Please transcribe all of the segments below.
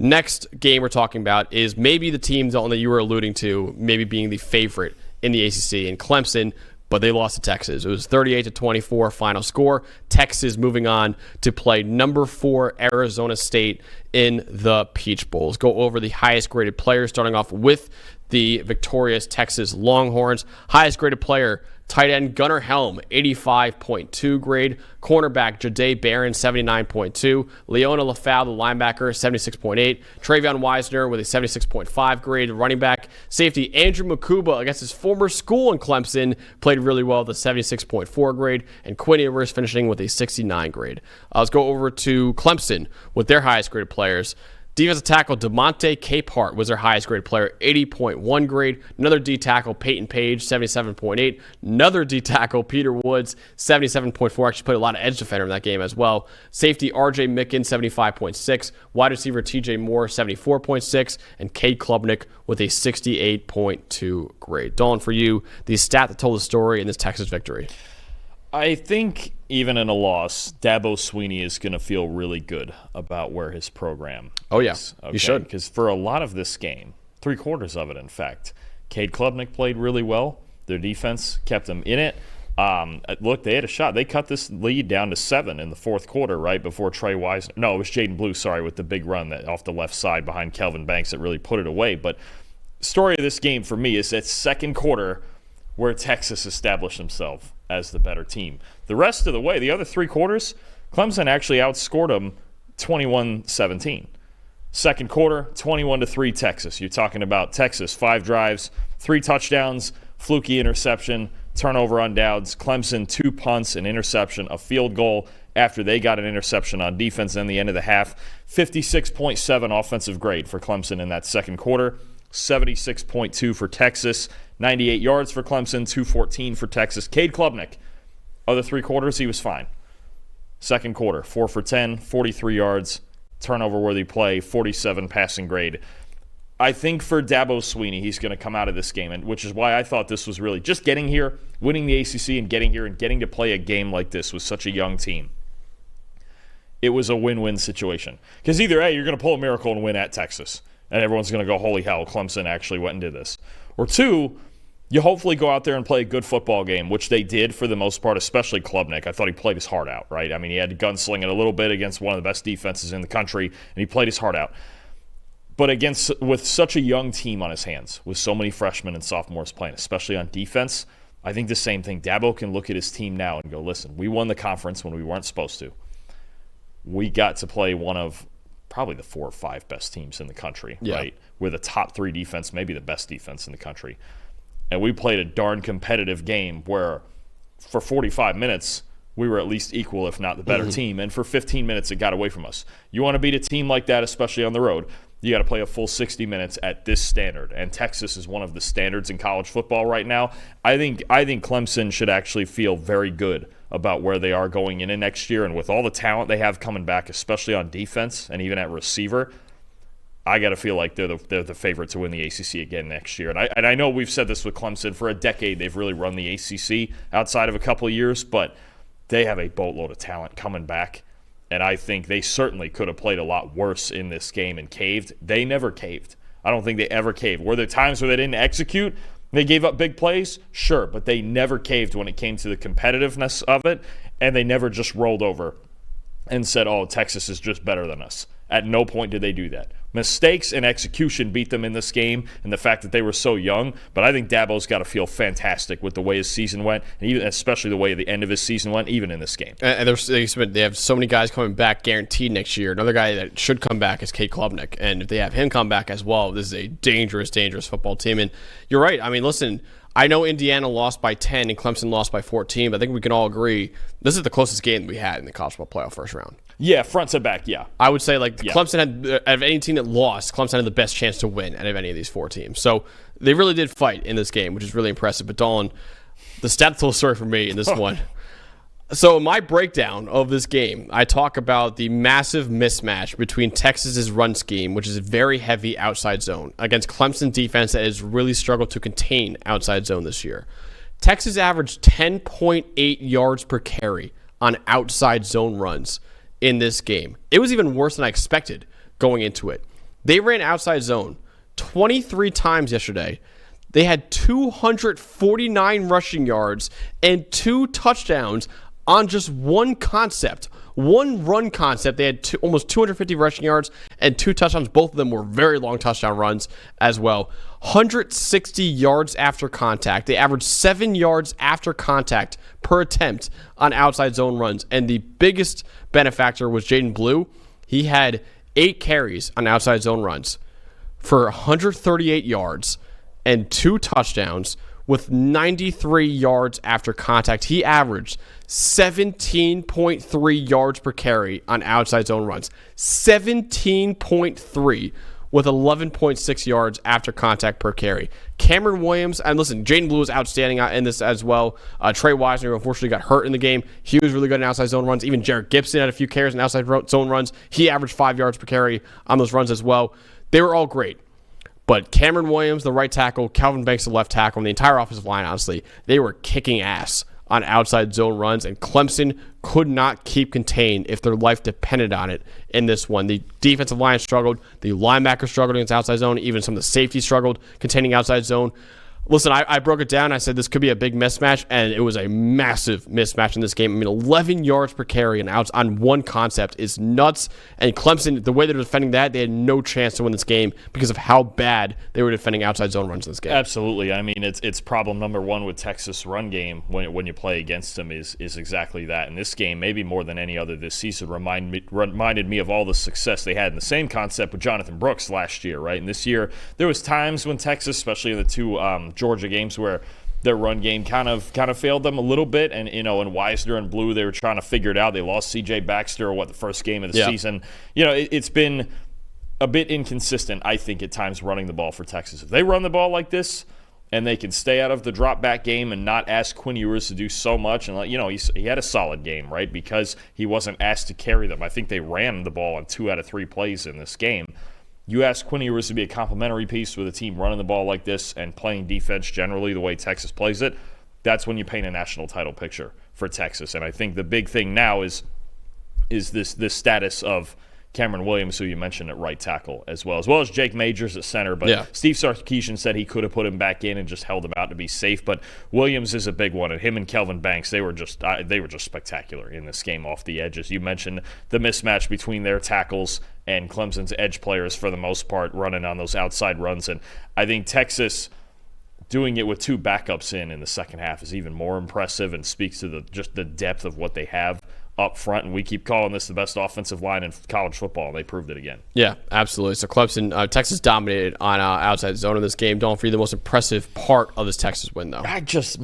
Next game we're talking about is maybe the team, Dalton, that you were alluding to, maybe being the favorite in the ACC, in Clemson, but they lost to Texas. It was 38-24 final score. Texas moving on to play number 4 Arizona State in the Peach Bowl. Let's go over the highest graded players, starting off with the victorious Texas Longhorns. Highest graded player, tight end Gunnar Helm, 85.2 grade. Cornerback Jahdae Barron, 79.2. Leona LaFau, the linebacker, 76.8. Travion Wisner with a 76.5 grade. Running back safety Andrew Makuba against his former school in Clemson played really well with a 76.4 grade. And Quinn Ewers finishing with a 69 grade. Let's go over to Clemson with their highest graded players. Defensive tackle DeMonte Capehart was their highest graded player, 80.1 grade. Another D tackle, Peyton Page, 77.8. Another D tackle, Peter Woods, 77.4. Actually played a lot of edge defender in that game as well. Safety RJ Micken, 75.6. Wide receiver TJ Moore, 74.6. And Cade Klubnik with a 68.2 grade. Dawn, for you, the stat that told the story in this Texas victory. I think even in a loss, Dabo Swinney is going to feel really good about where his program is. Okay? You should. Because for a lot of this game, 3/4 of it, in fact, Cade Klubnik played really well. Their defense kept them in it. Look, they had a shot. They cut this lead down to 7 in the fourth quarter, right before Trey Wise. No, it was Jaden Blue, with the big run that off the left side behind Kelvin Banks that really put it away. But story of this game for me is that second quarter where Texas established himself as the better team. The rest of the way, the other 3 quarters, Clemson actually outscored them 21-17. Second quarter, 21-3 Texas. You're talking about Texas, 5 drives, 3 touchdowns, fluky interception, turnover on downs. Clemson, 2 punts, an interception, a field goal after they got an interception on defense in the end of the half. 56.7 offensive grade for Clemson in that second quarter. 76.2 for Texas. 98 yards for Clemson, 214 for Texas. Cade Klubnik, other 3 quarters, he was fine. Second quarter, 4 for 10, 43 yards, turnover-worthy play, 47 passing grade. I think for Dabo Swinney, he's going to come out of this game, and which is why I thought this was really just getting here, winning the ACC and getting here and getting to play a game like this with such a young team. It was a win-win situation. Because either A, you're going to pull a miracle and win at Texas, and everyone's going to go, holy hell, Clemson actually went and did this. Or 2, you hopefully go out there and play a good football game, which they did for the most part, especially Klubnik. I thought he played his heart out, right? I mean, he had gunslinging a little bit against one of the best defenses in the country, and he played his heart out. But with such a young team on his hands, with so many freshmen and sophomores playing, especially on defense, I think the same thing. Dabo can look at his team now and go, listen, we won the conference when we weren't supposed to. We got to play one of probably the 4 or 5 best teams in the country, right? With a top 3 defense, maybe the best defense in the country. And we played a darn competitive game where for 45 minutes, we were at least equal, if not the better team. And for 15 minutes, it got away from us. You want to beat a team like that, especially on the road, you got to play a full 60 minutes at this standard. And Texas is one of the standards in college football right now. I think Clemson should actually feel very good about where they are going into next year. And with all the talent they have coming back, especially on defense and even at receiver, I got to feel like they're the favorite to win the ACC again next year. And I know we've said this with Clemson for a decade. They've really run the ACC outside of a couple of years, but they have a boatload of talent coming back. And I think they certainly could have played a lot worse in this game and caved. They never caved. I don't think they ever caved. Were there times where they didn't execute? They gave up big plays? Sure, but they never caved when it came to the competitiveness of it, and they never just rolled over and said, oh, Texas is just better than us. At no point did they do that. Mistakes and execution beat them in this game and the fact that they were so young, but I think Dabo's got to feel fantastic with the way his season went, and even especially the way the end of his season went, even in this game. And they have so many guys coming back guaranteed next year. Another guy that should come back is Cade Klubnik, and if they have him come back as well, this is a dangerous, dangerous football team. And you're right. I mean, listen, I know Indiana lost by 10 and Clemson lost by 14, but I think we can all agree this is the closest game we had in the college football playoff first round. Yeah, front to back, yeah. I would say Clemson had, out of any team that lost, Clemson had the best chance to win out of any of these 4 teams. So they really did fight in this game, which is really impressive. But Dalton, the stat told story for me in this one. So in my breakdown of this game, I talk about the massive mismatch between Texas's run scheme, which is a very heavy outside zone, against Clemson's defense that has really struggled to contain outside zone this year. Texas averaged 10.8 yards per carry on outside zone runs in this game. It was even worse than I expected going into it. They ran outside zone 23 times yesterday. They had 249 rushing yards and 2 touchdowns on just one concept. One run concept. They had almost 250 rushing yards and 2 touchdowns. Both of them were very long touchdown runs as well. 160 yards after contact. They averaged 7 yards after contact per attempt on outside zone runs. And the biggest benefactor was Jaden Blue. He had 8 carries on outside zone runs for 138 yards and 2 touchdowns with 93 yards after contact. He averaged 17.3 yards per carry on outside zone runs. 17.3 with 11.6 yards after contact per carry. Cameron Williams, and listen, Jaden Blue was outstanding in this as well. Trey Wisner, unfortunately, got hurt in the game. He was really good in outside zone runs. Even Jared Gibson had a few carries in outside zone runs. He averaged 5 yards per carry on those runs as well. They were all great. But Cameron Williams, the right tackle, Calvin Banks, the left tackle, and the entire offensive line, honestly, they were kicking ass on outside zone runs, and Clemson could not keep contained if their life depended on it in this one. The defensive line struggled. The linebackers struggled against outside zone. Even some of the safeties struggled containing outside zone. Listen, I broke it down. I said this could be a big mismatch, and it was a massive mismatch in this game. I mean, 11 yards per carry and outs on one concept is nuts. And Clemson, the way they're defending that, they had no chance to win this game because of how bad they were defending outside zone runs in this game. Absolutely. I mean, it's problem number one with Texas run game when you play against them is exactly that. And this game, maybe more than any other this season, reminded me of all the success they had in the same concept with Jonathan Brooks last year, right? And this year, there was times when Texas, especially in the 2 Georgia games, where their run game kind of failed them a little bit, and and Wisner and Blue, they were trying to figure it out. They lost C.J. Baxter, the first game of the season. It's been a bit inconsistent, I think, at times running the ball for Texas. If they run the ball like this and they can stay out of the drop back game and not ask Quinn Ewers to do so much, and he had a solid game, right, because he wasn't asked to carry them. I think they ran the ball on 2 out of 3 plays in this game. You ask Quinn Ewers to be a complementary piece with a team running the ball like this and playing defense generally the way Texas plays it, that's when you paint a national title picture for Texas. And I think the big thing now is this status of Cameron Williams, who you mentioned at right tackle, as well as Jake Majors at center. But Steve Sarkisian said he could have put him back in and just held him out to be safe. But Williams is a big one, and him and Kelvin Banks, they were just spectacular in this game off the edges. You mentioned the mismatch between their tackles and Clemson's edge players for the most part running on those outside runs. And I think Texas doing it with 2 backups in the second half is even more impressive and speaks to the depth of what they have up front, and we keep calling this the best offensive line in college football, and they proved it again. Yeah, absolutely. So Clemson, Texas dominated on outside zone in this game. Don't for you the most impressive part of this Texas win, though. I just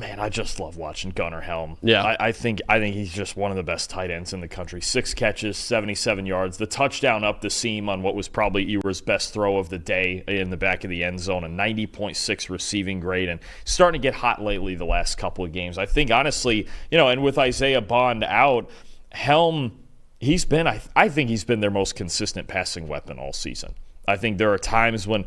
love watching Gunnar Helm. Yeah, I think he's just one of the best tight ends in the country. 6 catches, 77 yards, the touchdown up the seam on what was probably Ewers' best throw of the day in the back of the end zone, a 90.6 receiving grade, and starting to get hot lately the last couple of games. I think honestly, and with Isaiah Bond out, Helm, I think he's been their most consistent passing weapon all season. I think there are times when,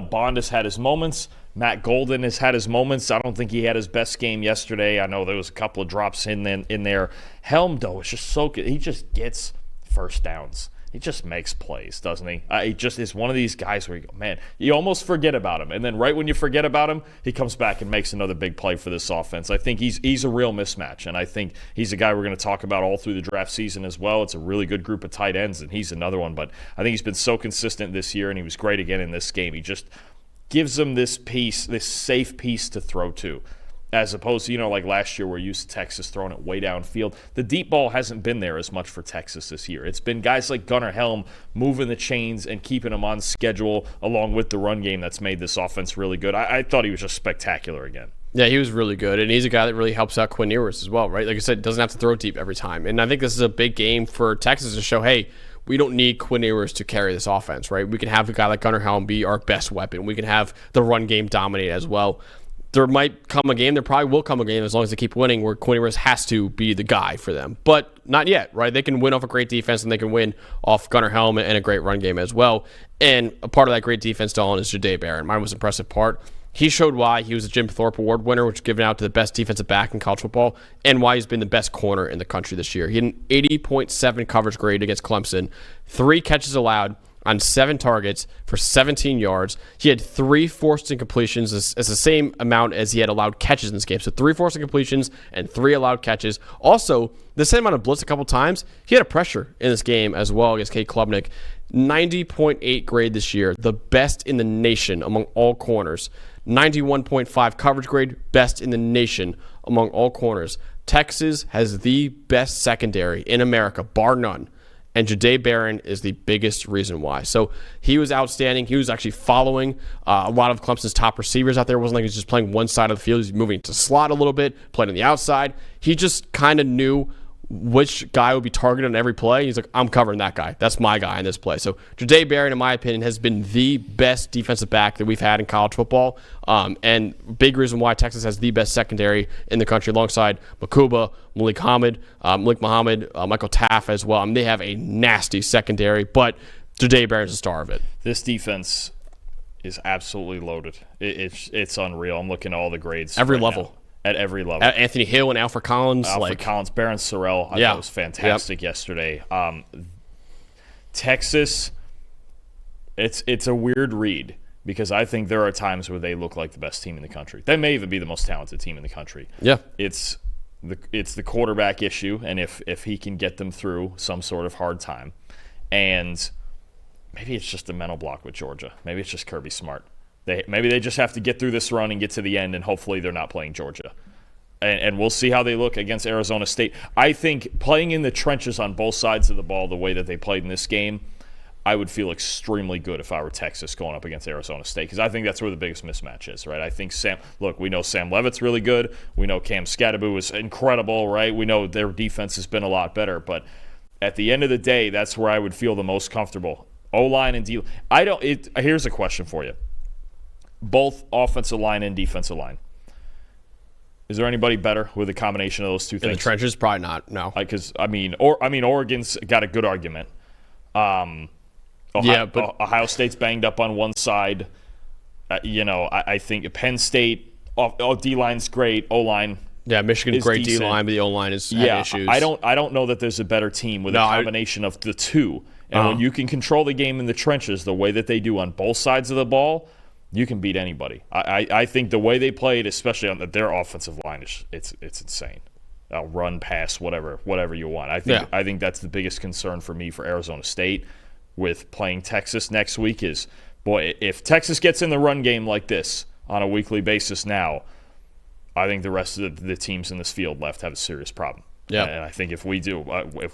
Bond has had his moments. Matt Golden has had his moments. I don't think he had his best game yesterday. I know there was a couple of drops in there. Helm, though, is just so good. He just gets first downs. He just makes plays, doesn't he? He just is one of these guys where you go, man, you almost forget about him. And then right when you forget about him, he comes back and makes another big play for this offense. I think he's a real mismatch, and I think he's a guy we're going to talk about all through the draft season as well. It's a really good group of tight ends, and he's another one. But I think he's been so consistent this year, and he was great again in this game. He just gives them this safe piece to throw to. As opposed to, like last year where you used Texas throwing it way downfield. The deep ball hasn't been there as much for Texas this year. It's been guys like Gunnar Helm moving the chains and keeping them on schedule along with the run game that's made this offense really good. I thought he was just spectacular again. Yeah, he was really good, and he's a guy that really helps out Quinn Ewers as well, right? Like I said, doesn't have to throw deep every time. And I think this is a big game for Texas to show, hey, we don't need Quinn Ewers to carry this offense, right? We can have a guy like Gunnar Helm be our best weapon. We can have the run game dominate as well. There might come a game, there probably will come a game as long as they keep winning where Quinn Ewers has to be the guy for them. But not yet, right? They can win off a great defense and they can win off Gunnar Helm and a great run game as well. And a part of that great defense, Dalton, is Jahdae Barron. My most impressive part. He showed why he was a Jim Thorpe Award winner, which is given out to the best defensive back in college football, and why he's been the best corner in the country this year. He had an 80.7 coverage grade against Clemson, 3 catches allowed, on 7 targets for 17 yards. He had 3 forced incompletions. It's the same amount as he had allowed catches in this game. So 3 forced incompletions and 3 allowed catches. Also, the same amount of blitz a couple times. He had a pressure in this game as well against Cade Klubnik. 90.8 grade this year, the best in the nation among all corners. 91.5 coverage grade, best in the nation among all corners. Texas has the best secondary in America, bar none. And Jahdae Barron is the biggest reason why. So he was outstanding. He was actually following a lot of Clemson's top receivers out there. It wasn't like he was just playing one side of the field. He was moving to slot a little bit, playing on the outside. He just kind of knew which guy would be targeted on every play. He's like, I'm covering that guy. That's my guy in this play. So Jahdae Barron, in my opinion, has been the best defensive back that we've had in college football. And big reason why Texas has the best secondary in the country alongside Makuba, Malik Muhammad, Michael Taff as well. I mean, they have a nasty secondary, but Jahdae Barron's the star of it. This defense is absolutely loaded. It's unreal. I'm looking at all the grades. Every level. Now. At every level. Anthony Hill and Alfred Collins. Collins, Barron Sorrell, I thought was fantastic yesterday. Texas, it's a weird read because I think there are times where they look like the best team in the country. They may even be the most talented team in the country. Yeah. It's the quarterback issue, and if he can get them through some sort of hard time. And maybe it's just a mental block with Georgia. Maybe it's just Kirby Smart. Maybe they just have to get through this run and get to the end, and hopefully they're not playing Georgia. And we'll see how they look against Arizona State. I think playing in the trenches on both sides of the ball the way that they played in this game, I would feel extremely good if I were Texas going up against Arizona State because I think that's where the biggest mismatch is, right? I think we know Sam Levitt's really good. We know Cam Scatterbu is incredible, right? We know their defense has been a lot better. But at the end of the day, that's where I would feel the most comfortable. O-line and D-line. Here's a question for you. Both offensive line and defensive line. Is there anybody better with a combination of those two things? In the trenches, probably not. No, because Oregon's got a good argument. But Ohio State's banged up on one side. I think Penn State D-line's great. O-line. Yeah, Michigan's great D-line, but the O-line is having issues. I don't know that there's a better team with a combination of the two. And when you can control the game in the trenches the way that they do on both sides of the ball, you can beat anybody. I think the way they played, especially on their offensive line, it's insane. Run, pass, whatever you want. I think that's the biggest concern for me for Arizona State with playing Texas next week is, boy, if Texas gets in the run game like this on a weekly basis now, I think the rest of the teams in this field left have a serious problem. Yeah. And I think if we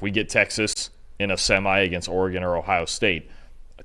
get Texas in a semi against Oregon or Ohio State,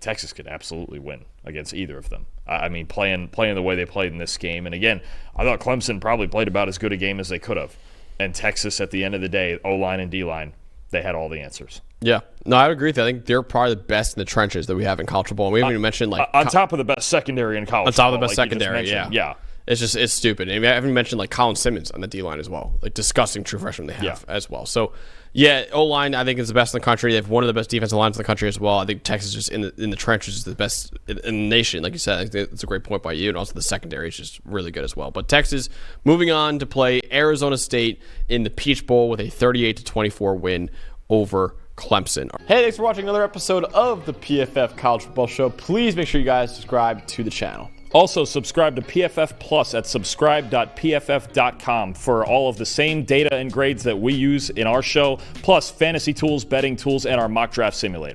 Texas could absolutely win against either of them. I mean, playing the way they played in this game. And again, I thought Clemson probably played about as good a game as they could have. And Texas, at the end of the day, O-line and D-line, they had all the answers. Yeah. No, I would agree with you. I think they're probably the best in the trenches that we have in college football. And we haven't even mentioned on top of the best secondary in college football. On top of the best like secondary, yeah. It's stupid. And we haven't mentioned Colin Simmons on the D-line as well. Disgusting true freshman they have as well. So, yeah, O-line I think is the best in the country. They have one of the best defensive lines in the country as well. I think Texas just in the trenches is the best in the nation. Like you said, I think it's a great point by you. And also the secondary is just really good as well. But Texas moving on to play Arizona State in the Peach Bowl with a 38-24 win over Clemson. Hey, thanks for watching another episode of the PFF College Football Show. Please make sure you guys subscribe to the channel. Also, subscribe to PFF Plus at subscribe.pff.com for all of the same data and grades that we use in our show, plus fantasy tools, betting tools, and our mock draft simulator.